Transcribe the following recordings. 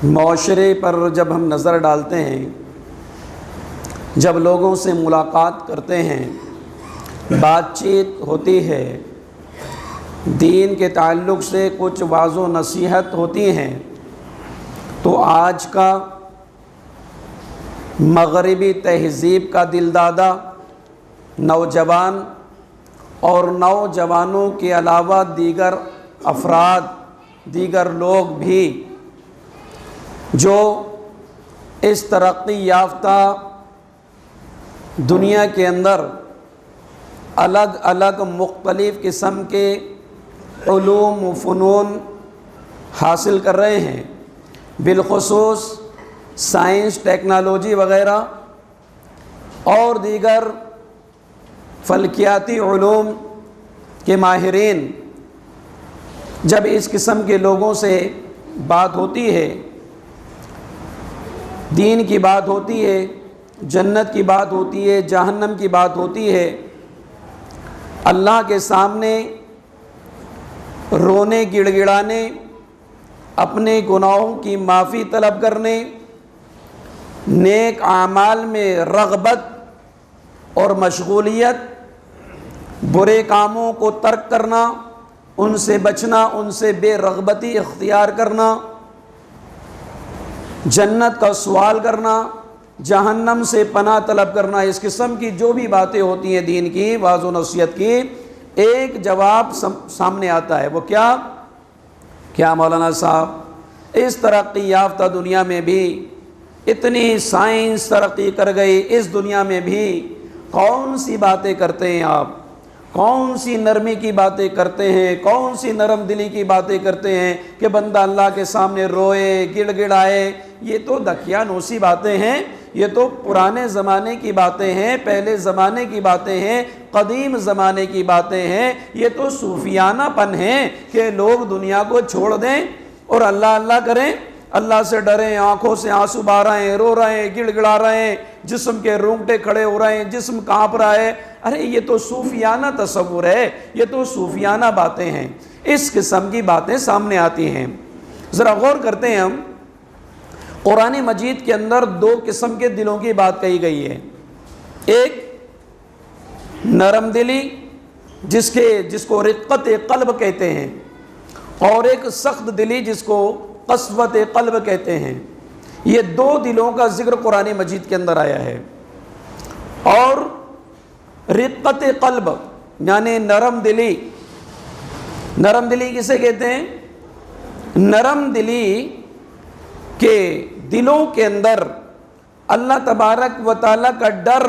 معاشرے پر جب ہم نظر ڈالتے ہیں، جب لوگوں سے ملاقات کرتے ہیں، بات چیت ہوتی ہے، دین کے تعلق سے کچھ واعظ و نصیحت ہوتی ہیں، تو آج کا مغربی تہذیب کا دل دادا نوجوان اور نوجوانوں کے علاوہ دیگر افراد، دیگر لوگ بھی جو اس ترقی یافتہ دنیا کے اندر الگ الگ مختلف قسم کے علوم و فنون حاصل کر رہے ہیں، بالخصوص سائنس، ٹیکنالوجی وغیرہ اور دیگر فلکیاتی علوم کے ماہرین، جب اس قسم کے لوگوں سے بات ہوتی ہے، دین کی بات ہوتی ہے، جنت کی بات ہوتی ہے، جہنم کی بات ہوتی ہے، اللہ کے سامنے رونے گڑ گڑانے، اپنے گناہوں کی معافی طلب کرنے، نیک اعمال میں رغبت اور مشغولیت، برے کاموں کو ترک کرنا، ان سے بچنا، ان سے بے رغبتی اختیار کرنا، جنت کا سوال کرنا، جہنم سے پناہ طلب کرنا، اس قسم کی جو بھی باتیں ہوتی ہیں دین کی، واعظ و نصیحت کی، ایک جواب سامنے آتا ہے، وہ کیا مولانا صاحب، اس ترقی یافتہ دنیا میں بھی اتنی سائنس ترقی کر گئی، اس دنیا میں بھی کون سی باتیں کرتے ہیں آپ، کون سی نرمی کی باتیں کرتے ہیں، کون سی نرم دلی کی باتیں کرتے ہیں کہ بندہ اللہ کے سامنے روئے گڑ گڑائے، یہ تو دکھیانوسی باتیں ہیں، یہ تو پرانے زمانے کی باتیں ہیں، پہلے زمانے کی باتیں ہیں، قدیم زمانے کی باتیں ہیں، یہ تو صوفیانہ پن ہے کہ لوگ دنیا کو چھوڑ دیں اور اللہ اللہ کریں، اللہ سے ڈریں، آنکھوں سے آنسو بہہ رہے ہیں، رو رہے ہیں، گڑ گڑا رہے ہیں، جسم کے رونگٹے کھڑے ہو رہے ہیں، جسم کانپ رہا ہے، ارے یہ تو صوفیانہ تصور ہے، یہ تو صوفیانہ باتیں ہیں، اس قسم کی باتیں سامنے آتی ہیں۔ ذرا غور کرتے ہیں ہم، قرآن مجید کے اندر دو قسم کے دلوں کی بات کہی گئی ہے، ایک نرم دلی جس کو رقت قلب کہتے ہیں، اور ایک سخت دلی جس کو قسوت قلب کہتے ہیں، یہ دو دلوں کا ذکر قرآن مجید کے اندر آیا ہے۔ اور رقت قلب یعنی نرم دلی کسے کہتے ہیں؟ نرم دلی کے دلوں کے اندر اللہ تبارک و تعالیٰ کا ڈر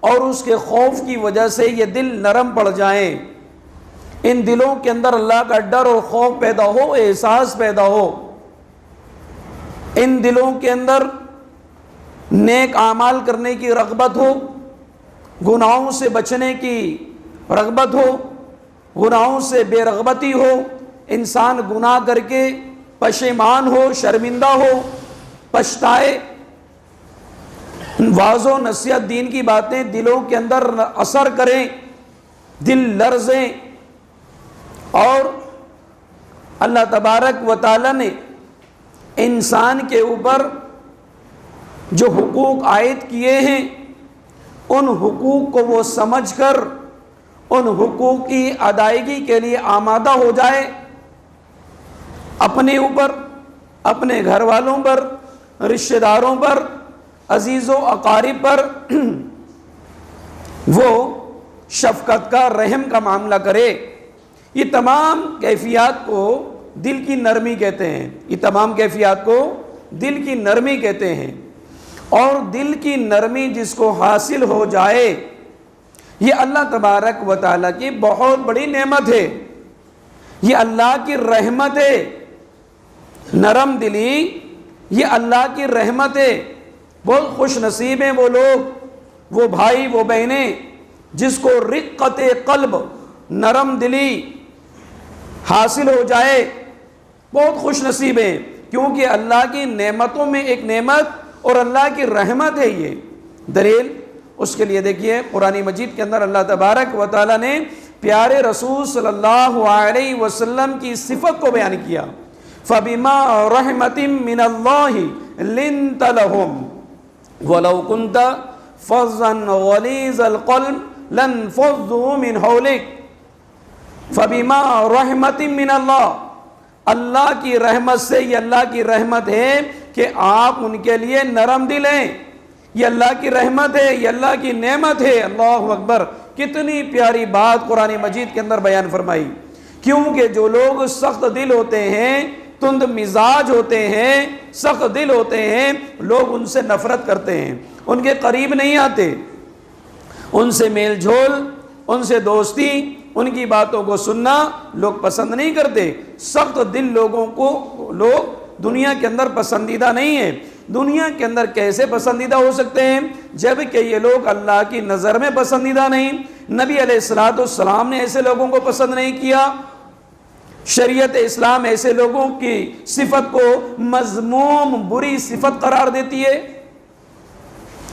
اور اس کے خوف کی وجہ سے یہ دل نرم پڑ جائیں، ان دلوں کے اندر اللہ کا ڈر اور خوف پیدا ہو، احساس پیدا ہو، ان دلوں کے اندر نیک اعمال کرنے کی رغبت ہو، گناہوں سے بچنے کی رغبت ہو، گناہوں سے بے رغبتی ہو، انسان گناہ کر کے پشیمان ہو، شرمندہ ہو، پچھتائے، واعظ و نصیحت دین کی باتیں دلوں کے اندر اثر کریں، دل لرزیں، اور اللہ تبارک و تعالیٰ نے انسان کے اوپر جو حقوق عائد کیے ہیں ان حقوق کو وہ سمجھ کر ان حقوق کی ادائیگی کے لیے آمادہ ہو جائے، اپنے اوپر، اپنے گھر والوں پر، رشتہ داروں پر، عزیز و اقارب پر وہ شفقت کا، رحم کا معاملہ کرے۔ یہ تمام کیفیات کو دل کی نرمی کہتے ہیں، یہ تمام کیفیات کو دل کی نرمی کہتے ہیں، اور دل کی نرمی جس کو حاصل ہو جائے یہ اللہ تبارک و تعالیٰ کی بہت بڑی نعمت ہے، یہ اللہ کی رحمت ہے، نرم دلی یہ اللہ کی رحمت ہے۔ بہت خوش نصیب ہیں وہ لوگ، وہ بھائی، وہ بہنیں جس کو رقت قلب، نرم دلی حاصل ہو جائے، بہت خوش نصیب ہیں، کیونکہ اللہ کی نعمتوں میں ایک نعمت اور اللہ کی رحمت ہے۔ یہ دلیل اس کے لیے دیکھیے قرآن مجید کے اندر اللہ تبارک و تعالیٰ نے پیارے رسول صلی اللہ علیہ وسلم کی صفت کو بیان کیا، فبما رحمت من اللہ لنت لهم ولو كنت فظا غلیظ القلب لانفضوا من حولک. فبما رحمت من اللہ کی رحمت سے، یہ اللہ کی رحمت ہے کہ آپ ان کے لیے نرم دل ہیں. یہ اللہ کی رحمت ہے، یہ اللہ کی نعمت ہے. اللہ اکبر، کتنی پیاری بات قرآن مجید کے اندر بیان فرمائی. کیونکہ جو لوگ سخت دل ہوتے ہیں، تند مزاج ہوتے ہیں، سخت دل ہوتے ہیں، لوگ ان سے نفرت کرتے ہیں، ان کے قریب نہیں آتے، ان سے میل جھول، ان سے دوستی، ان کی باتوں کو سننا لوگ پسند نہیں کرتے. سخت دل لوگوں کو لوگ دنیا کے اندر پسندیدہ نہیں ہیں. دنیا کے اندر کیسے پسندیدہ ہو سکتے ہیں جب کہ یہ لوگ اللہ کی نظر میں پسندیدہ نہیں. نبی علیہ السلام نے ایسے لوگوں کو پسند نہیں کیا. شریعت اسلام ایسے لوگوں کی صفت کو مذموم، بری صفت قرار دیتی ہے.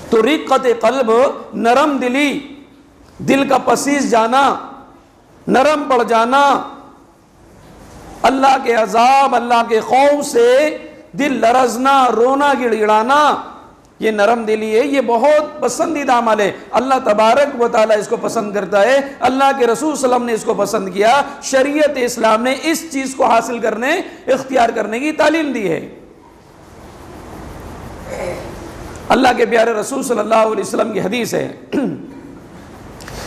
تو رقت قلب، نرم دلی، دل کا پسیس جانا، نرم پڑ جانا، اللہ کے عذاب، اللہ کے خوف سے دل لرزنا، رونا، گڑ گڑانا، یہ نرم دلی ہے. یہ بہت پسندیدہ عمل ہے. اللہ تبارک و تعالیٰ اس کو پسند کرتا ہے. اللہ کے رسول صلی اللہ علیہ وسلم نے اس کو پسند کیا. شریعت اسلام نے اس چیز کو حاصل کرنے، اختیار کرنے کی تعلیم دی ہے. اللہ کے پیارے رسول صلی اللہ علیہ وسلم کی حدیث ہے،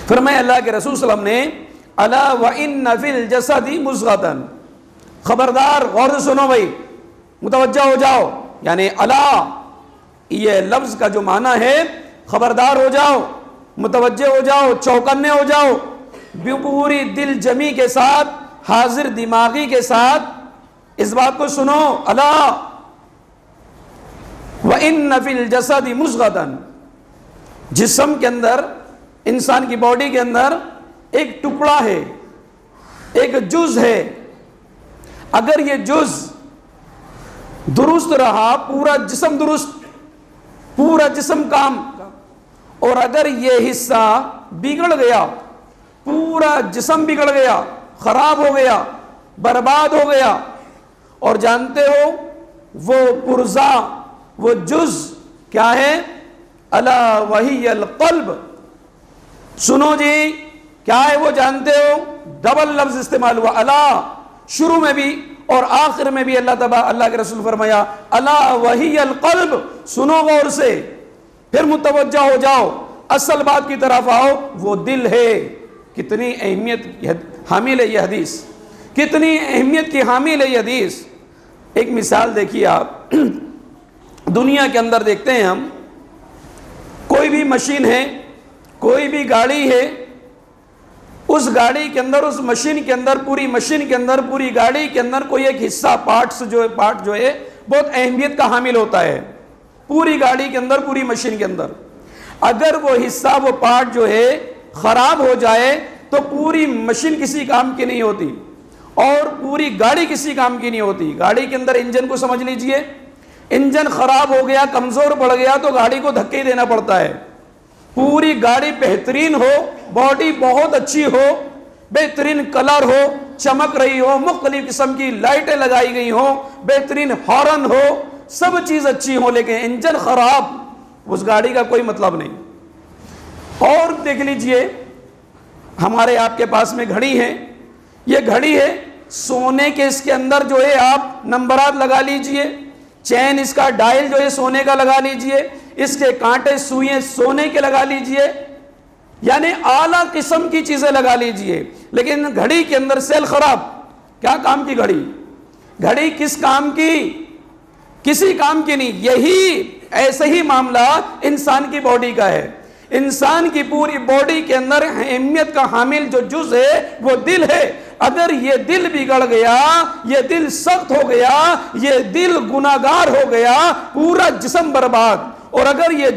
فرمایا اللہ کے رسول صلی اللہ علیہ وسلم نے الا وان فی الجسد مضغۃ، خبردار، غور سے سنو بھائی، متوجہ ہو جاؤ. یعنی الا، یہ لفظ کا جو معنی ہے خبردار ہو جاؤ، متوجہ ہو جاؤ، چوکنے ہو جاؤ، پوری دل جمی کے ساتھ، حاضر دماغی کے ساتھ اس بات کو سنو. الا وَإِنَّ فِي الْجَسَدِ مُضْغَةً، جسم کے اندر، انسان کی باڈی کے اندر ایک ٹکڑا ہے، ایک جز ہے. اگر یہ جز درست رہا، پورا جسم درست، پورا جسم کام، اور اگر یہ حصہ بگڑ گیا، پورا جسم بگڑ گیا، خراب ہو گیا، برباد ہو گیا. اور جانتے ہو وہ پرزا، وہ جز کیا ہے؟ الا وہی القلب. سنو جی، کیا ہے وہ جانتے ہو؟ ڈبل لفظ استعمال ہوا، الا، شروع میں بھی اور آخر میں بھی. اللہ کے رسول فرمایا الا وہی القلب. سنو غور سے، پھر متوجہ ہو جاؤ، اصل بات کی طرف آؤ، وہ دل ہے. کتنی اہمیت حامل ہے یہ حدیث، کتنی اہمیت کی حامل ہے یہ حدیث. ایک مثال دیکھیے آپ، دنیا کے اندر دیکھتے ہیں ہم، کوئی بھی مشین ہے، کوئی بھی گاڑی ہے، اس گاڑی کے اندر، اس مشین کے اندر، پوری مشین کے اندر، پوری گاڑی کے اندر کوئی ایک حصہ، پارٹ جو ہے بہت اہمیت کا حامل ہوتا ہے. پوری گاڑی کے اندر، پوری مشین کے اندر اگر وہ حصہ، وہ پارٹ جو ہے خراب ہو جائے تو پوری مشین کسی کام کی نہیں ہوتی، اور پوری گاڑی کسی کام کی نہیں ہوتی. گاڑی کے اندر انجن کو سمجھ لیجئے، انجن خراب ہو گیا، کمزور پڑ گیا تو گاڑی کو دھکے دینا پڑتا ہے. پوری گاڑی بہترین ہو، باڈی بہت اچھی ہو، بہترین کلر ہو، چمک رہی ہو، مختلف قسم کی لائٹیں لگائی گئی ہوں، بہترین ہارن ہو، سب چیز اچھی ہو، لیکن انجن خراب، اس گاڑی کا کوئی مطلب نہیں. اور دیکھ لیجئے، ہمارے آپ کے پاس میں گھڑی ہے، یہ گھڑی ہے سونے کے، اس کے اندر جو ہے آپ نمبرات لگا لیجئے، چین اس کا ڈائل جو ہے سونے کا لگا لیجئے، اس کے کانٹے سوئیں سونے کے لگا لیجئے، یعنی اعلیٰ قسم کی چیزیں لگا لیجئے. لیکن گھڑی کے اندر سیل خراب. کیا کام کی گھڑی؟ گھڑی کس کام کی؟ کسی کام کی نہیں. یہی ایسے ہی معاملہ انسان کی باڈی کا ہے. انسان کی پوری باڈی کے اندر اہمیت کا حامل جو جز ہے وہ دل ہے. اگر یہ دل بگڑ گیا، یہ دل سخت ہو گیا، یہ دل گناہگار ہو گیا، پورا جسم برباد. اور اگر یہ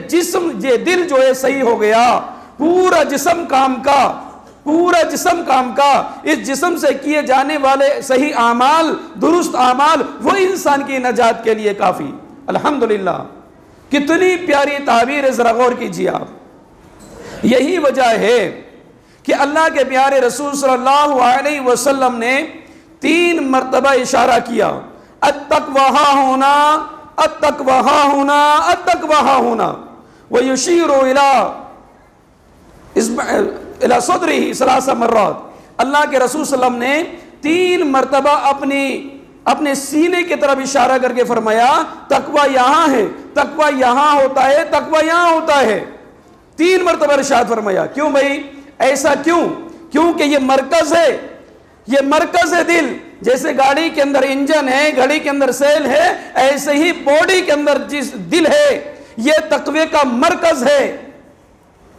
دل جو ہے صحیح ہو گیا، پورا جسم کام کا، پورا جسم کام کا، اس جسم سے کیے جانے والے صحیح اعمال، درست اعمال، وہ انسان کی نجات کے لیے کافی. الحمدللہ، کتنی پیاری تعبیر ہے، ذرا غور کیجیے آپ. یہی وجہ ہے کہ اللہ کے پیارے رسول صلی اللہ علیہ وسلم نے 3 مرتبہ اشارہ کیا، التقوی ہا ہونا، التقوی ہا ہونا، التقوی ہا ہونا. وَيُشِيرُ إِلَى صَدْرِهِ 3 مرات. اللہ کے رسول صلی اللہ علیہ وسلم نے 3 مرتبہ اپنے سینے کی طرف اشارہ کر کے فرمایا تقوی یہاں ہے، تقوی یہاں ہوتا ہے، تقوی یہاں ہوتا ہے. 3 مرتبہ ارشاد فرمایا. کیوں بھائی؟ ایسا کیوں؟ کیونکہ یہ مرکز ہے، یہ مرکز ہے دل. جیسے گاڑی کے اندر انجن ہے، گاڑی کے اندر سیل ہے، ایسے ہی باڈی کے اندر جس دل ہے یہ تقوی کا مرکز ہے.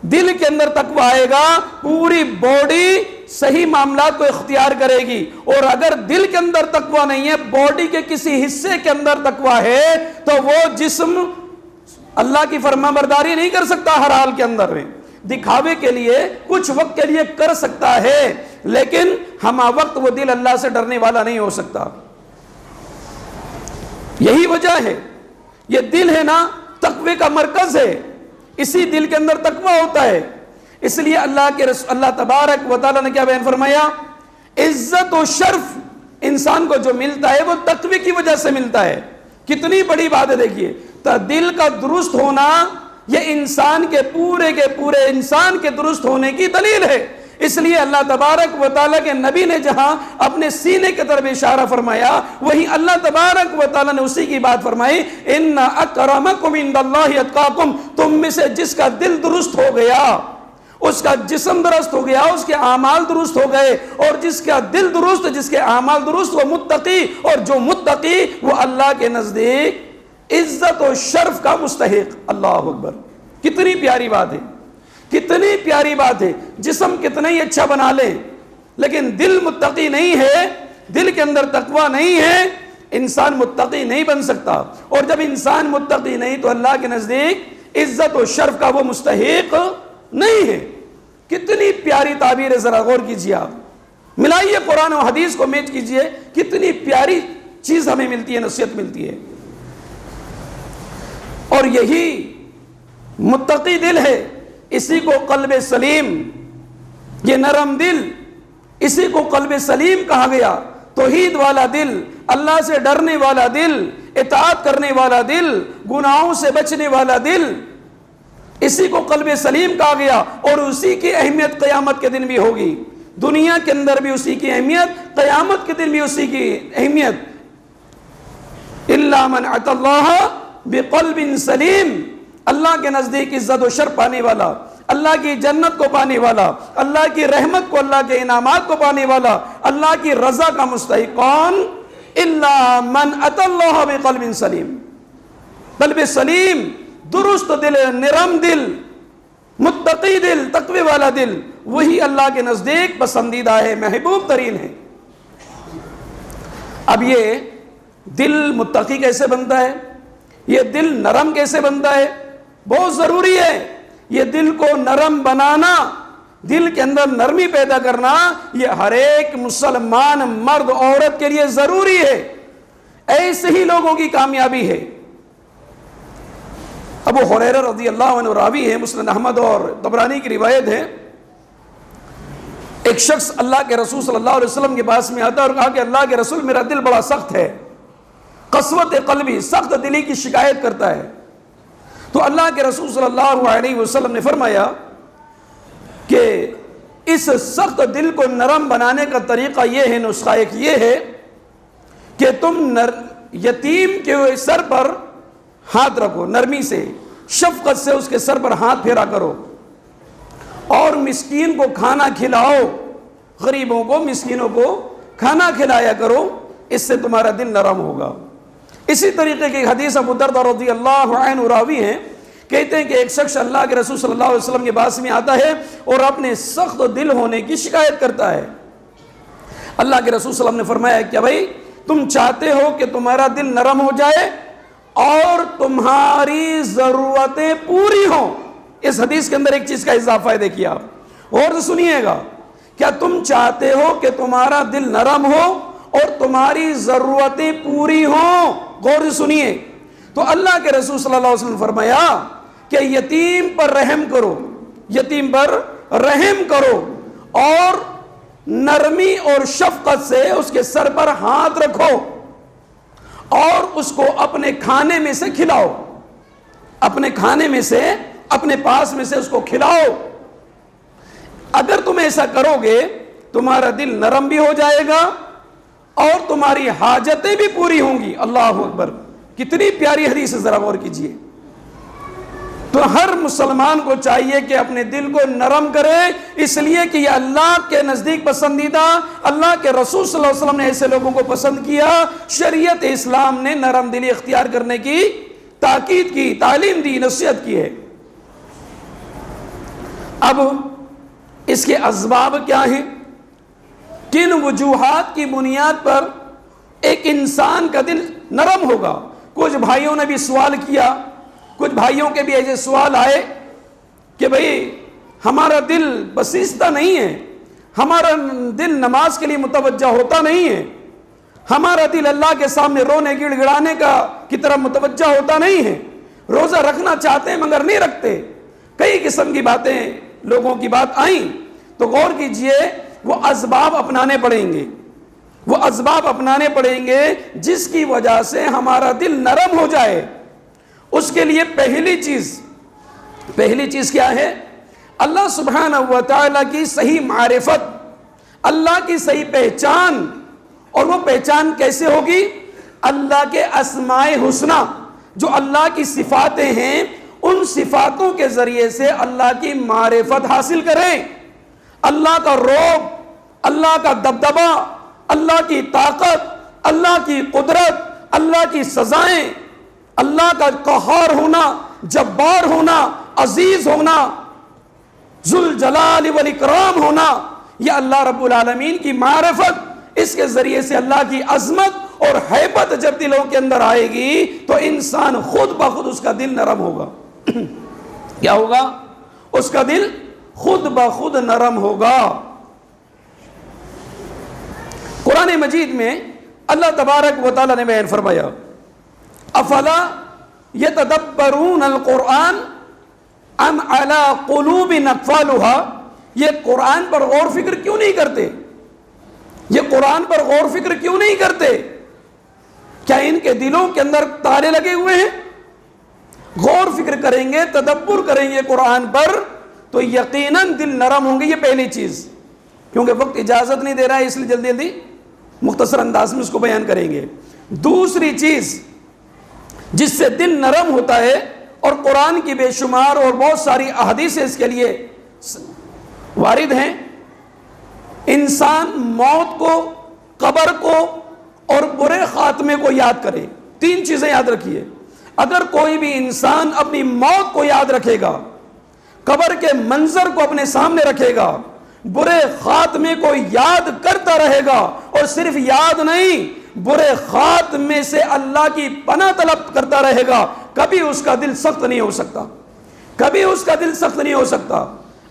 دل کے اندر تقوی آئے گا پوری باڈی صحیح معاملات کو اختیار کرے گی. اور اگر دل کے اندر تقوی نہیں ہے، باڈی کے کسی حصے کے اندر تقوی ہے، تو وہ جسم اللہ کی فرما برداری نہیں کر سکتا. ہر حال کے اندر میں دکھاوے کے لیے کچھ وقت کے لیے کر سکتا ہے، لیکن ہمہ وقت وہ دل اللہ سے ڈرنے والا نہیں ہو سکتا. یہی وجہ ہے، یہ دل ہے نا تقوی کا مرکز ہے، اسی دل کے اندر تقوی ہوتا ہے. اس لیے اللہ تبارک و تعالیٰ نے کیا بیان فرمایا؟ عزت و شرف انسان کو جو ملتا ہے وہ تقوی کی وجہ سے ملتا ہے. کتنی بڑی بات ہے. دیکھیے دل کا درست ہونا یہ انسان کے پورے انسان کے درست ہونے کی دلیل ہے. اس لیے اللہ تبارک و تعالیٰ کے نبی نے جہاں اپنے سینے کی طرف اشارہ فرمایا، وہی اللہ تبارک و تعالیٰ نے اسی کی بات فرمائی ان اکرمکم عند اللہ اتقاکم. تم میں سے جس کا دل درست ہو گیا، اس کا جسم درست ہو گیا، اس کے اعمال درست ہو گئے، اور جس کا دل درست، جس کے اعمال درست، وہ متقی. اور جو متقی وہ اللہ کے نزدیک عزت و شرف کا مستحق. اللہ اکبر. کتنی پیاری بات ہے، کتنی پیاری بات ہے. جسم کتنا ہی اچھا بنا لے، لیکن دل متقی نہیں ہے، دل کے اندر تقوی نہیں ہے، انسان متقی نہیں بن سکتا. اور جب انسان متقی نہیں تو اللہ کے نزدیک عزت و شرف کا وہ مستحق نہیں ہے. کتنی پیاری تعبیر ہے، ذرا غور کیجیے. آپ ملائیے قرآن و حدیث کو میچ کیجیے، کتنی پیاری چیز ہمیں ملتی ہے، نصیحت ملتی ہے. اور یہی متقی دل ہے، اسی کو قلب سلیم، یہ نرم دل، اسی کو قلب سلیم کہا گیا. توحید والا دل، اللہ سے ڈرنے والا دل، اطاعت کرنے والا دل، گناہوں سے بچنے والا دل، اسی کو قلب سلیم کہا گیا. اور اسی کی اہمیت قیامت کے دن بھی ہوگی. دنیا کے اندر بھی اسی کی اہمیت، قیامت کے دن بھی اسی کی اہمیت. الا من اتى الله بقلب سلیم. اللہ کے نزدیک عزت و شرف پانے والا، اللہ کی جنت کو پانے والا، اللہ کی رحمت کو، اللہ کے انعامات کو پانے والا، اللہ کی رضا کا مستحق کون؟ الا من اتى الله بقلب سلیم. قلب سلیم، درست دل، نرم دل، متقی دل، تقوی والا دل، وہی اللہ کے نزدیک پسندیدہ ہے، محبوب ترین ہے. اب یہ دل متقی کیسے بنتا ہے؟ یہ دل نرم کیسے بنتا ہے؟ بہت ضروری ہے. یہ دل کو نرم بنانا، دل کے اندر نرمی پیدا کرنا، یہ ہر ایک مسلمان مرد عورت کے لیے ضروری ہے. ایسے ہی لوگوں کی کامیابی ہے. ابو ہریرہ رضی اللہ عنہ راوی ہے، مسند احمد اور طبرانی کی روایت ہے. ایک شخص اللہ کے رسول صلی اللہ علیہ وسلم کے پاس میں آتا اور کہا کہ اللہ کے رسول میرا دل بڑا سخت ہے، قسوت قلبی، سخت دلی کی شکایت کرتا ہے. تو اللہ کے رسول صلی اللہ علیہ وسلم نے فرمایا کہ اس سخت دل کو نرم بنانے کا طریقہ یہ ہے، نسخہ ایک یہ ہے کہ تم یتیم کے سر پر ہاتھ رکھو، نرمی سے، شفقت سے اس کے سر پر ہاتھ پھیرا کرو، اور مسکین کو کھانا کھلاؤ، غریبوں کو، مسکینوں کو کھانا کھلایا کرو، اس سے تمہارا دل نرم ہوگا. اسی طریقے کی حدیث ابو درداء رضی اللہ عنہ راوی ہیں، کہتے ہیں کہ ایک شخص اللہ کے رسول صلی اللہ علیہ وسلم کے پاس میں آتا ہے اور اپنے سخت دل ہونے کی شکایت کرتا ہے. اللہ کے رسول صلی اللہ علیہ وسلم نے فرمایا کہ بھائی تم چاہتے ہو کہ تمہارا دل نرم ہو جائے اور تمہاری ضرورتیں پوری ہوں. اس حدیث کے اندر ایک چیز کا اضافہ ہے، دیکھیے آپ غور سے سنیے گا. کیا تم چاہتے ہو کہ تمہارا دل نرم ہو اور تمہاری ضرورتیں پوری ہوں؟ غور سے سنیے. تو اللہ کے رسول صلی اللہ علیہ وسلم نے فرمایا کہ یتیم پر رحم کرو، یتیم پر رحم کرو، اور نرمی اور شفقت سے اس کے سر پر ہاتھ رکھو، اس کو اپنے کھانے میں سے کھلاؤ، اپنے کھانے میں سے، اپنے پاس میں سے اس کو کھلاؤ۔ اگر تم ایسا کرو گے تمہارا دل نرم بھی ہو جائے گا اور تمہاری حاجتیں بھی پوری ہوں گی۔ اللہ اکبر، کتنی پیاری حدیث ہے، ذرا غور کیجئے۔ تو ہر مسلمان کو چاہیے کہ اپنے دل کو نرم کرے، اس لیے کہ یہ اللہ کے نزدیک پسندیدہ، اللہ کے رسول صلی اللہ علیہ وسلم نے ایسے لوگوں کو پسند کیا۔ شریعت اسلام نے نرم دلی اختیار کرنے کی تاکید کی، تعلیم دی، نصیحت کی ہے۔ اب اس کے اسباب کیا ہیں؟ کن وجوہات کی بنیاد پر ایک انسان کا دل نرم ہوگا؟ کچھ بھائیوں نے بھی سوال کیا، کچھ بھائیوں کے بھی ایسے سوال آئے کہ بھئی ہمارا دل بسیستہ نہیں ہے، ہمارا دل نماز کے لیے متوجہ ہوتا نہیں ہے، ہمارا دل اللہ کے سامنے رونے گڑ گڑانے کی طرف متوجہ ہوتا نہیں ہے، روزہ رکھنا چاہتے ہیں مگر نہیں رکھتے۔ کئی قسم کی باتیں لوگوں کی بات آئیں، تو غور کیجئے، وہ اسباب اپنانے پڑیں گے، وہ اسباب اپنانے پڑیں گے جس کی وجہ سے ہمارا دل نرم ہو جائے۔ اس کے لیے پہلی چیز کیا ہے؟ اللہ سبحانہ و تعالیٰ کی صحیح معرفت، اللہ کی صحیح پہچان۔ اور وہ پہچان کیسے ہوگی؟ اللہ کے اسماء حسنی، جو اللہ کی صفاتیں ہیں، ان صفاتوں کے ذریعے سے اللہ کی معرفت حاصل کریں۔ اللہ کا رعب، اللہ کا دبدبہ، اللہ کی طاقت، اللہ کی قدرت، اللہ کی سزائیں، اللہ کا قہار ہونا، جبار ہونا، عزیز ہونا، ذوالجلال والاکرام ہونا، یہ اللہ رب العالمین کی معرفت۔ اس کے ذریعے سے اللہ کی عظمت اور ہیبت جب دلوں کے اندر آئے گی تو انسان خود بخود اس کا دل نرم ہوگا۔ کیا ہوگا؟ اس کا دل خود بخود نرم ہوگا۔ قرآن مجید میں اللہ تبارک و تعالیٰ نے بیان فرمایا، افلا یتدبرون القرآن ام علی قلوب اقفالها، یہ قرآن پر غور فکر کیوں نہیں کرتے؟ یہ قرآن پر غور فکر کیوں نہیں کرتے؟ کیا ان کے دلوں کے اندر تالے لگے ہوئے ہیں؟ غور فکر کریں گے، تدبر کریں گے قرآن پر تو یقیناً دل نرم ہوں گے۔ یہ پہلی چیز، کیونکہ وقت اجازت نہیں دے رہا ہے اس لیے جلدی جلدی مختصر انداز میں اس کو بیان کریں گے۔ دوسری چیز جس سے دل نرم ہوتا ہے، اور قرآن کی بے شمار اور بہت ساری احادیث اس کے لیے وارد ہیں، انسان موت کو، قبر کو اور برے خاتمے کو یاد کرے۔ تین چیزیں یاد رکھیے۔ اگر کوئی بھی انسان اپنی موت کو یاد رکھے گا، قبر کے منظر کو اپنے سامنے رکھے گا، برے خاتمے کو یاد کرتا رہے گا، اور صرف یاد نہیں، برے خاتمے سے اللہ کی پناہ طلب کرتا رہے گا، کبھی اس کا دل سخت نہیں ہو سکتا، کبھی اس کا دل سخت نہیں ہو سکتا۔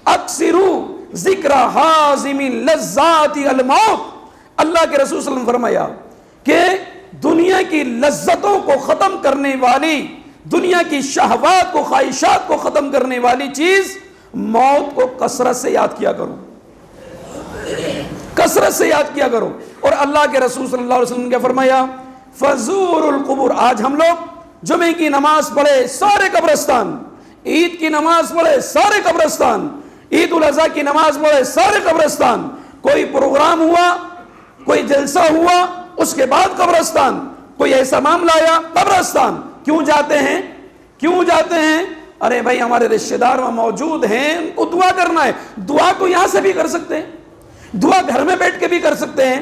اکثروا ذکر حازم لذات الموت، اللہ کے رسول صلی اللہ علیہ وسلم نے فرمایا کہ دنیا کی لذتوں کو ختم کرنے والی، دنیا کی شہوات کو، خواہشات کو ختم کرنے والی چیز موت کو کثرت سے یاد کیا کرو، کثرت سے یاد کیا کرو۔ اور اللہ کے رسول صلی اللہ علیہ وسلم نے کیا فرمایا؟ فزوروا القبور۔ آج ہم لوگ جمعے کی نماز پڑھے سارے قبرستان، عید کی نماز پڑھے سارے قبرستان، عید الاضحیٰ کی نماز پڑھے سارے قبرستان، کوئی پروگرام ہوا، کوئی جلسہ ہوا، اس کے بعد قبرستان، کوئی ایسا معاملہ آیا، قبرستان۔ کیوں جاتے ہیں؟ کیوں جاتے ہیں؟ ارے بھائی ہمارے رشتہ دار وہاں موجود ہیں، ان کو دعا کرنا ہے۔ دعا تو یہاں سے بھی کر سکتے ہیں، دعا گھر میں بیٹھ کے بھی کر سکتے ہیں۔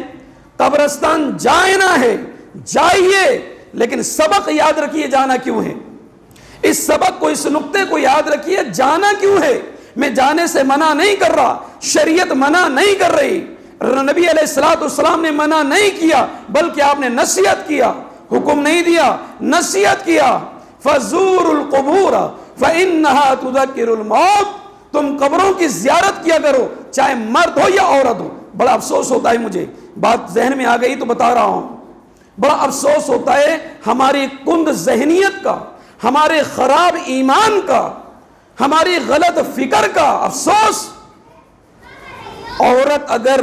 قبرستان جائنا ہے، جائیے، لیکن سبق یاد رکھیے جانا کیوں ہے۔ اس سبق کو، اس نقطے کو یاد رکھیے، جانا کیوں ہے۔ میں جانے سے منع نہیں کر رہا، شریعت منع نہیں کر رہی، نبی علیہ السلام نے منع نہیں کیا، بلکہ آپ نے نصیحت کیا، حکم نہیں دیا، نصیحت کیا۔ فزوروا القبور فإنها تذکر الموت، تم قبروں کی زیارت کیا کرو، چاہے مرد ہو یا عورت ہو۔ بڑا افسوس ہوتا ہے، مجھے بات ذہن میں آ گئی تو بتا رہا ہوں، بڑا افسوس ہوتا ہے ہماری کند ذہنیت کا، ہمارے خراب ایمان کا، ہماری غلط فکر کا افسوس۔ عورت اگر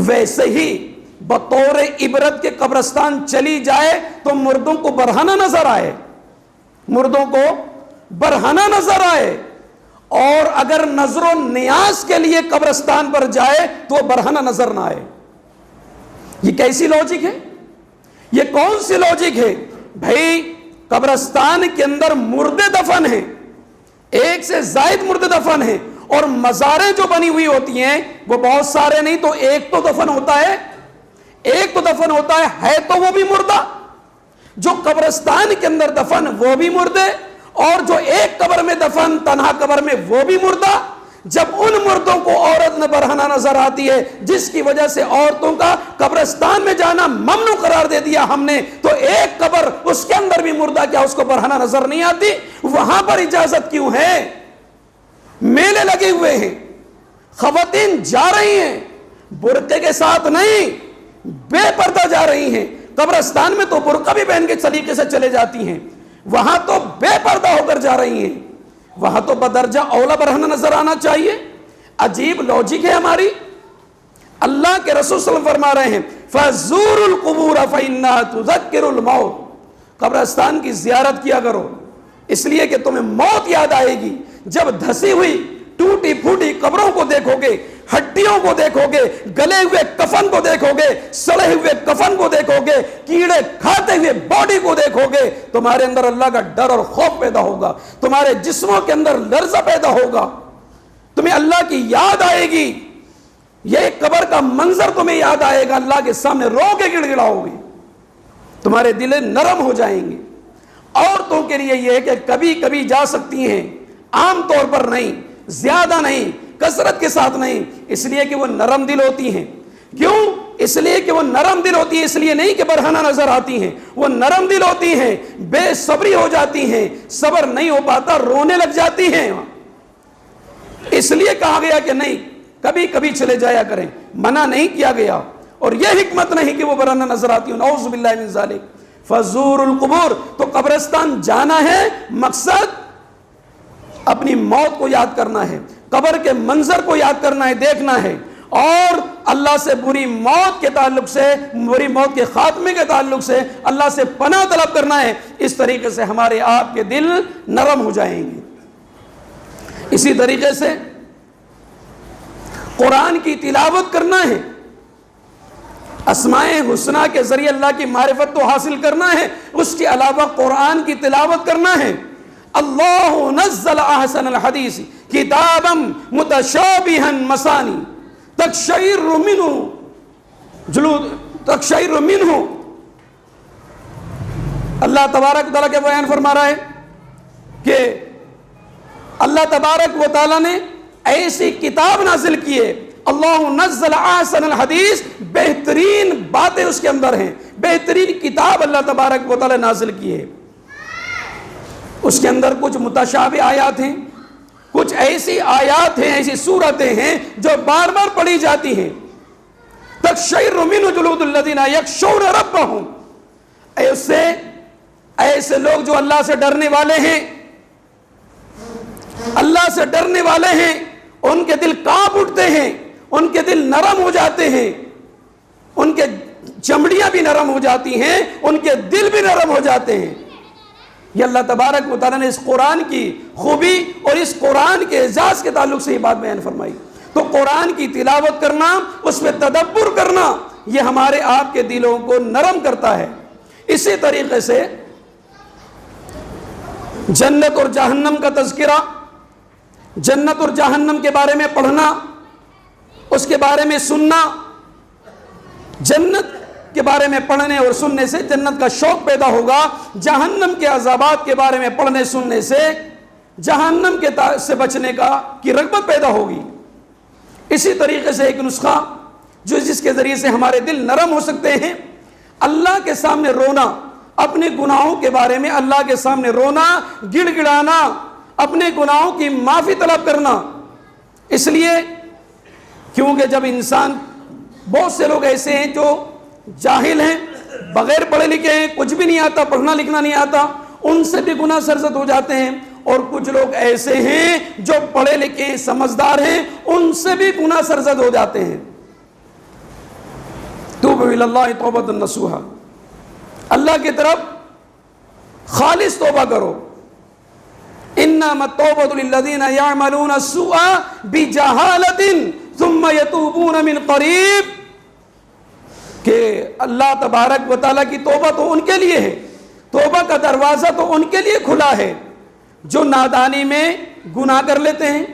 ویسے ہی بطور عبرت کے قبرستان چلی جائے تو مردوں کو برہنہ نظر آئے، مردوں کو برہنہ نظر آئے، اور اگر نظر و نیاز کے لیے قبرستان پر جائے تو برہنہ نظر نہ آئے۔ یہ کیسی لاجک ہے؟ یہ کون سی لاجک ہے؟ بھائی قبرستان کے اندر مردے دفن ہیں، ایک سے زائد مردے دفن ہیں، اور مزاریں جو بنی ہوئی ہوتی ہیں وہ بہت سارے نہیں تو ایک تو دفن ہوتا ہے، ایک تو دفن ہوتا ہے تو وہ بھی مردہ۔ جو قبرستان کے اندر دفن وہ بھی مردے، اور جو ایک قبر میں دفن تنہا قبر میں وہ بھی مردہ۔ جب ان مردوں کو عورت نے برہنہ نظر آتی ہے، جس کی وجہ سے عورتوں کا قبرستان میں جانا ممنوع قرار دے دیا ہم نے، تو ایک قبر اس کے اندر بھی مردہ، کیا اس کو برہنہ نظر نہیں آتی؟ وہاں پر اجازت کیوں ہے؟ میلے لگے ہوئے ہیں، خواتین جا رہی ہیں برقعے کے ساتھ نہیں، بے پردہ جا رہی ہیں۔ قبرستان میں تو برقع بھی پہن کے سلیقے سے چلے جاتی ہیں، وہاں تو بے پردہ ہو کر جا رہی ہیں، وہاں تو بدرجہ اولا برہنہ نظر آنا چاہیے۔ عجیب لاجک ہے ہماری۔ اللہ کے رسول صلی اللہ علیہ وسلم فرما رہے ہیں فَزُورُ الْقُبُورَ فَإِنَّهَا تُذَكِّرُ الْمَوْتِ، قبرستان کی زیارت کیا کرو، اس لیے کہ تمہیں موت یاد آئے گی۔ جب دھسی ہوئی ٹوٹی پھوٹی قبروں کو دیکھو گے، ہڈیوں کو دیکھو گے، گلے ہوئے کفن کو دیکھو گے، سڑے ہوئے کفن کو دیکھو گے، کیڑے کھاتے ہوئے باڈی کو دیکھو گے، تمہارے اندر اللہ کا ڈر اور خوف پیدا ہوگا، تمہارے جسموں کے اندر لرزہ پیدا ہوگا، تمہیں اللہ کی یاد آئے گی، یہ قبر کا منظر تمہیں یاد آئے گا، اللہ کے سامنے رو کے گڑ گڑاؤ گے، تمہارے دل نرم ہو جائیں گے۔ عورتوں کے لیے یہ ہے کہ کبھی کبھی جا سکتی ہیں، عام طور پر نہیں، زیادہ نہیں، کثرت کے ساتھ نہیں، اس لیے کہ وہ نرم دل ہوتی ہیں۔ کیوں؟ اس لیے کہ وہ نرم دل ہوتی ہیں، اس لیے نہیں کہ برہنہ نظر آتی ہیں، وہ نرم دل ہوتی ہیں، بے صبری ہو جاتی ہیں، صبر نہیں ہو پاتا، رونے لگ جاتی ہیں، اس لیے کہا گیا کہ نہیں کبھی کبھی چلے جایا کریں، منع نہیں کیا گیا، اور یہ حکمت نہیں کہ وہ برہنہ نظر آتی ہوں، نعوذ باللہ من ذالک۔ فزور القبور، تو قبرستان جانا ہے، مقصد اپنی موت کو یاد کرنا ہے، قبر کے منظر کو یاد کرنا ہے، دیکھنا ہے، اور اللہ سے بری موت کے تعلق سے، بری موت کے خاتمے کے تعلق سے اللہ سے پناہ طلب کرنا ہے۔ اس طریقے سے ہمارے آپ کے دل نرم ہو جائیں گے۔ اسی طریقے سے قرآن کی تلاوت کرنا ہے، اسماء حسنہ کے ذریعے اللہ کی معرفت تو حاصل کرنا ہے، اس کے علاوہ قرآن کی تلاوت کرنا ہے۔ اللہ نزل احسن الحدیث کتابا متشابہا مثانی تقشعر منہ، اللہ تبارک و تعالیٰ کے بیان فرما رہا ہے کہ اللہ تبارک و تعالیٰ نے ایسی کتاب نازل کی ہے، اللہ نزل احسن الحدیث، بہترین باتیں اس کے اندر ہیں، بہترین کتاب اللہ تبارک و تعالیٰ نازل کی ہے۔ اس کے اندر کچھ متشابہ آیات ہیں، کچھ ایسی آیات ہیں، ایسی صورتیں ہیں جو بار بار پڑھی جاتی ہیں۔ تقشعر منہ جلود الذین یخشون ربہم، ایسے لوگ جو اللہ سے ڈرنے والے ہیں، اللہ سے ڈرنے والے ہیں، ان کے دل کانپ اٹھتے ہیں، ان کے دل نرم ہو جاتے ہیں، ان کے چمڑیاں بھی نرم ہو جاتی ہیں، ان کے دل بھی نرم ہو جاتے ہیں۔ یہ اللہ تبارک و تعالیٰ نے اس قرآن کی خوبی اور اس قرآن کے اعزاز کے تعلق سے یہ بات بیان فرمائی۔ تو قرآن کی تلاوت کرنا، اس میں تدبر کرنا، یہ ہمارے آپ کے دلوں کو نرم کرتا ہے۔ اسی طریقے سے جنت اور جہنم کا تذکرہ، جنت اور جہنم کے بارے میں پڑھنا، اس کے بارے میں سننا، جنت کے بارے میں پڑھنے اور سننے سے جنت کا شوق پیدا ہوگا، جہنم کے عذابات کے بارے میں پڑھنے سننے سے جہنم کے سے بچنے کی رغبت پیدا ہوگی۔ اسی طریقے سے ایک نسخہ جس کے ذریعے سے ہمارے دل نرم ہو سکتے ہیں، اللہ کے سامنے رونا، اپنے گناہوں کے بارے میں اللہ کے سامنے رونا، گڑ گڑانا، اپنے گناہوں کی معافی طلب کرنا۔ اس لیے کیونکہ جب انسان، بہت سے لوگ ایسے ہیں جو جاہل ہیں، بغیر پڑھے لکھے ہیں، کچھ بھی نہیں آتا، پڑھنا لکھنا نہیں آتا، ان سے بھی گناہ سرزد ہو جاتے ہیں، اور کچھ لوگ ایسے ہیں جو پڑھے لکھے ہیں، سمجھدار ہیں، ان سے بھی گناہ سرزد ہو جاتے ہیں۔ تو وتوبوا الی اللہ توبۃ نصوحا، اللہ کی طرف خالص توبہ کرو. انما التوبۃ للذین یعملون السوء بجہالۃ ثم یتوبون من قریب، کہ اللہ تبارک و تعالیٰ کی توبہ تو ان کے لیے ہے، توبہ کا دروازہ تو ان کے لیے کھلا ہے جو نادانی میں گناہ کر لیتے ہیں،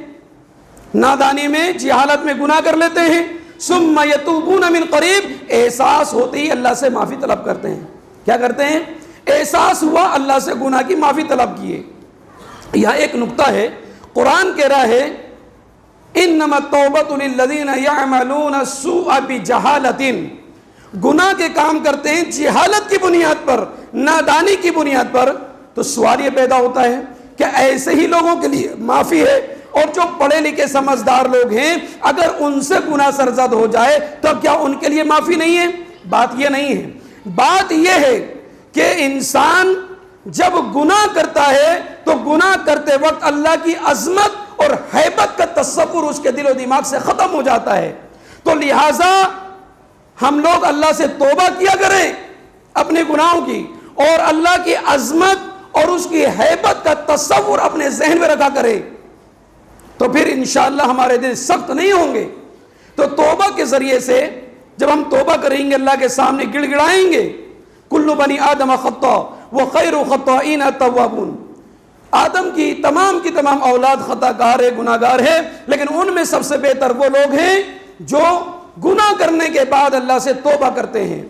نادانی میں جہالت میں گناہ کر لیتے ہیں. ثم یتوبون من قریب، احساس ہوتے ہی اللہ سے معافی طلب کرتے ہیں. کیا کرتے ہیں؟ احساس ہوا اللہ سے گناہ کی معافی طلب کیے. یہاں ایک نقطہ ہے، قرآن کہہ رہا ہے انما التوبۃ للذین یعملون السوء بجہالۃ، گناہ کے کام کرتے ہیں جہالت کی بنیاد پر، نادانی کی بنیاد پر. تو سوال یہ پیدا ہوتا ہے کہ ایسے ہی لوگوں کے لیے معافی ہے، اور جو پڑھے لکھے سمجھدار لوگ ہیں اگر ان سے گناہ سرزد ہو جائے تو کیا ان کے لیے معافی نہیں ہے؟ بات یہ نہیں ہے. بات یہ ہے کہ انسان جب گناہ کرتا ہے تو گناہ کرتے وقت اللہ کی عظمت اور ہیبت کا تصور اس کے دل و دماغ سے ختم ہو جاتا ہے. تو لہٰذا ہم لوگ اللہ سے توبہ کیا کریں اپنے گناہوں کی، اور اللہ کی عظمت اور اس کی ہیبت کا تصور اپنے ذہن میں رکھا کریں، تو پھر انشاءاللہ ہمارے دل سخت نہیں ہوں گے. تو توبہ کے ذریعے سے جب ہم توبہ کریں گے اللہ کے سامنے گڑ گڑائیں گے، کل بنی آدم خطاء وخیر الخطائین التوابون، آدم کی تمام اولاد خطا کار ہے، گناہ گار ہے، لیکن ان میں سب سے بہتر وہ لوگ ہیں جو گناہ کرنے کے بعد اللہ سے توبہ کرتے ہیں.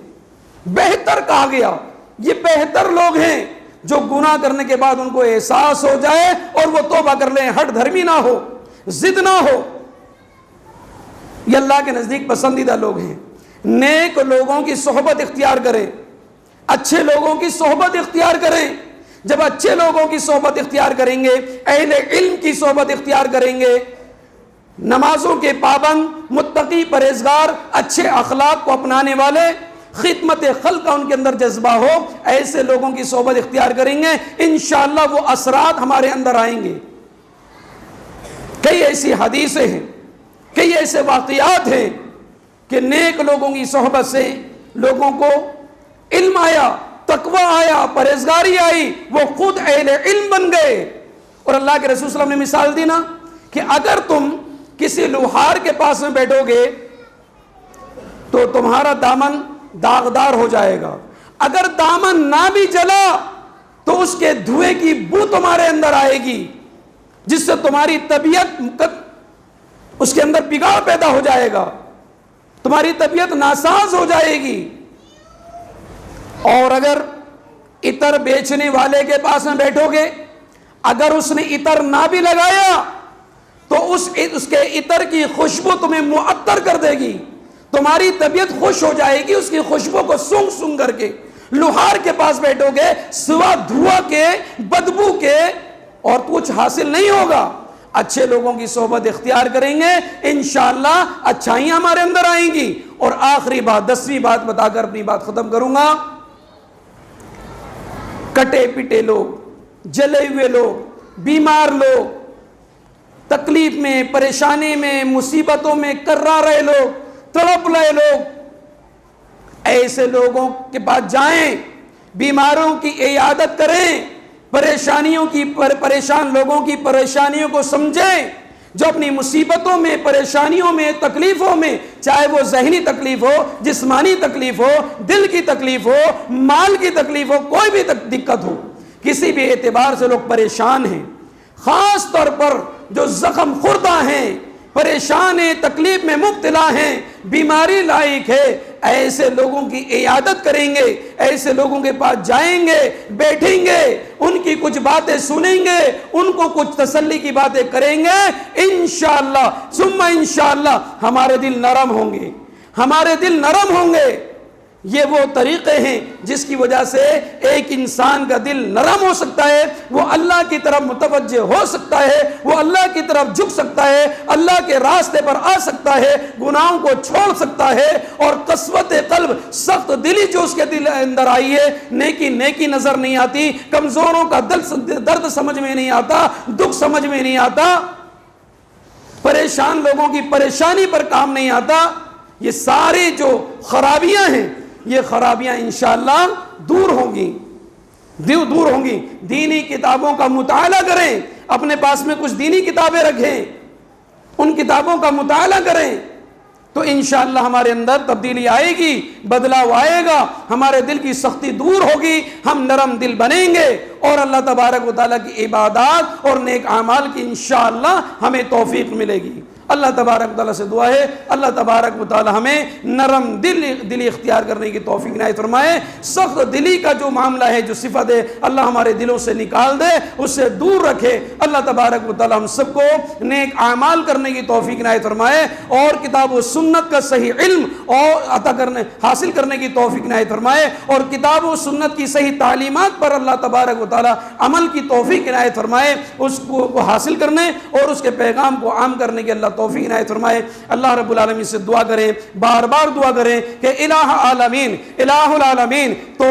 بہتر کہا گیا، یہ بہتر لوگ ہیں جو گناہ کرنے کے بعد ان کو احساس ہو جائے اور وہ توبہ کر لیں، ہٹ دھرمی نہ ہو، ضد نہ ہو. یہ اللہ کے نزدیک پسندیدہ لوگ ہیں. نیک لوگوں کی صحبت اختیار کریں، اچھے لوگوں کی صحبت اختیار کریں. جب اچھے لوگوں کی صحبت اختیار کریں گے، اہل علم کی صحبت اختیار کریں گے، نمازوں کے پابند، متقی، پرہیزگار، اچھے اخلاق کو اپنانے والے، خدمت خلق کا ان کے اندر جذبہ ہو، ایسے لوگوں کی صحبت اختیار کریں گے، انشاءاللہ وہ اثرات ہمارے اندر آئیں گے. کئی ایسی حدیثیں ہیں، کئی ایسے واقعات ہیں کہ نیک لوگوں کی صحبت سے لوگوں کو علم آیا، تقوی آیا، پرہیزگاری آئی، وہ خود اہل علم بن گئے. اور اللہ کے رسول صلی اللہ علیہ وسلم نے مثال دی نا کہ اگر تم کسی لوہار کے پاس میں بیٹھو گے تو تمہارا دامن داغدار ہو جائے گا، اگر دامن نہ بھی جلا تو اس کے دھوئے کی بو تمہارے اندر آئے گی، جس سے تمہاری طبیعت اس کے اندر بگاڑ پیدا ہو جائے گا، تمہاری طبیعت ناساز ہو جائے گی. اور اگر عطر بیچنے والے کے پاس میں بیٹھو گے، اگر اس نے عطر نہ بھی لگایا تو اس کے عطر کی خوشبو تمہیں معطر کر دے گی، تمہاری طبیعت خوش ہو جائے گی اس کی خوشبو کو سونگ سونگ کر کے. لوہار کے پاس بیٹھو گے، سوا دھواں کے، بدبو کے اور کچھ حاصل نہیں ہوگا. اچھے لوگوں کی صحبت اختیار کریں گے، انشاءاللہ اچھائیاں ہمارے اندر آئیں گی. اور آخری بات، 10ویں بات بتا کر اپنی بات ختم کروں گا. کٹے پٹے لوگ، جلے ہوئے لوگ، بیمار لوگ، تکلیف میں، پریشانی میں، مصیبتوں میں کرا رہے لوگ، تڑپ رہے لوگ، ایسے لوگوں کے پاس جائیں، بیماروں کی عیادت کریں، پریشانیوں کی پریشان لوگوں کی پریشانیوں کو سمجھیں، جو اپنی مصیبتوں میں، پریشانیوں میں، تکلیفوں میں، چاہے وہ ذہنی تکلیف ہو، جسمانی تکلیف ہو، دل کی تکلیف ہو، مال کی تکلیف ہو، کوئی بھی دقت ہو، کسی بھی اعتبار سے لوگ پریشان ہیں. خاص طور پر جو زخم خوردہ ہیں، پریشان ہیں، تکلیف میں مبتلا ہیں، بیماری لاحق ہے، ایسے لوگوں کی عیادت کریں گے، ایسے لوگوں کے پاس جائیں گے، بیٹھیں گے، ان کی کچھ باتیں سنیں گے، ان کو کچھ تسلی کی باتیں کریں گے، انشاءاللہ ثم انشاءاللہ ہمارے دل نرم ہوں گے، ہمارے دل نرم ہوں گے. یہ وہ طریقے ہیں جس کی وجہ سے ایک انسان کا دل نرم ہو سکتا ہے، وہ اللہ کی طرف متوجہ ہو سکتا ہے، وہ اللہ کی طرف جھک سکتا ہے، اللہ کے راستے پر آ سکتا ہے، گناہوں کو چھوڑ سکتا ہے. اور قسوت قلب، سخت دلی جو اس کے دل اندر آئی ہے، نیکی نظر نہیں آتی، کمزوروں کا درد سمجھ میں نہیں آتا، دکھ سمجھ میں نہیں آتا، پریشان لوگوں کی پریشانی پر کام نہیں آتا، یہ ساری جو خرابیاں ہیں یہ خرابیاں انشاءاللہ دور ہوں گی، دور ہوں گی۔ دینی کتابوں کا مطالعہ کریں، اپنے پاس میں کچھ دینی کتابیں رکھیں، ان کتابوں کا مطالعہ کریں تو انشاءاللہ ہمارے اندر تبدیلی آئے گی، بدلاؤ آئے گا، ہمارے دل کی سختی دور ہوگی، ہم نرم دل بنیں گے اور اللہ تبارک و تعالیٰ کی عبادات اور نیک اعمال کی انشاءاللہ ہمیں توفیق ملے گی۔ اللہ تبارک و تعالیٰ سے دعا ہے اللہ تبارک و تعالیٰ ہمیں نرم دلی اختیار کرنے کی توفیق عنایت فرمائے۔ سخت دلی کا جو معاملہ ہے، جو صفت ہے، اللہ ہمارے دلوں سے نکال دے، اس سے دور رکھے۔ اللہ تبارک و تعالیٰ ہم سب کو نیک اعمال کرنے کی توفیق عنایت فرمائے اور کتاب و سنت کا صحیح علم اور حاصل کرنے کی توفیق عنایت فرمائے اور کتاب و سنت کی صحیح تعلیمات پر اللہ تبارک و تعالیٰ عمل کی توفیق عنایت فرمائے، اس کو حاصل کرنے اور اس کے پیغام کو عام کرنے کی اللہ توفیق عنایت فرمائے۔ اللہ رب العالمین سے دعا کریں، بار بار دعا کریں کہ الہ العالمین، الہ العالمین تو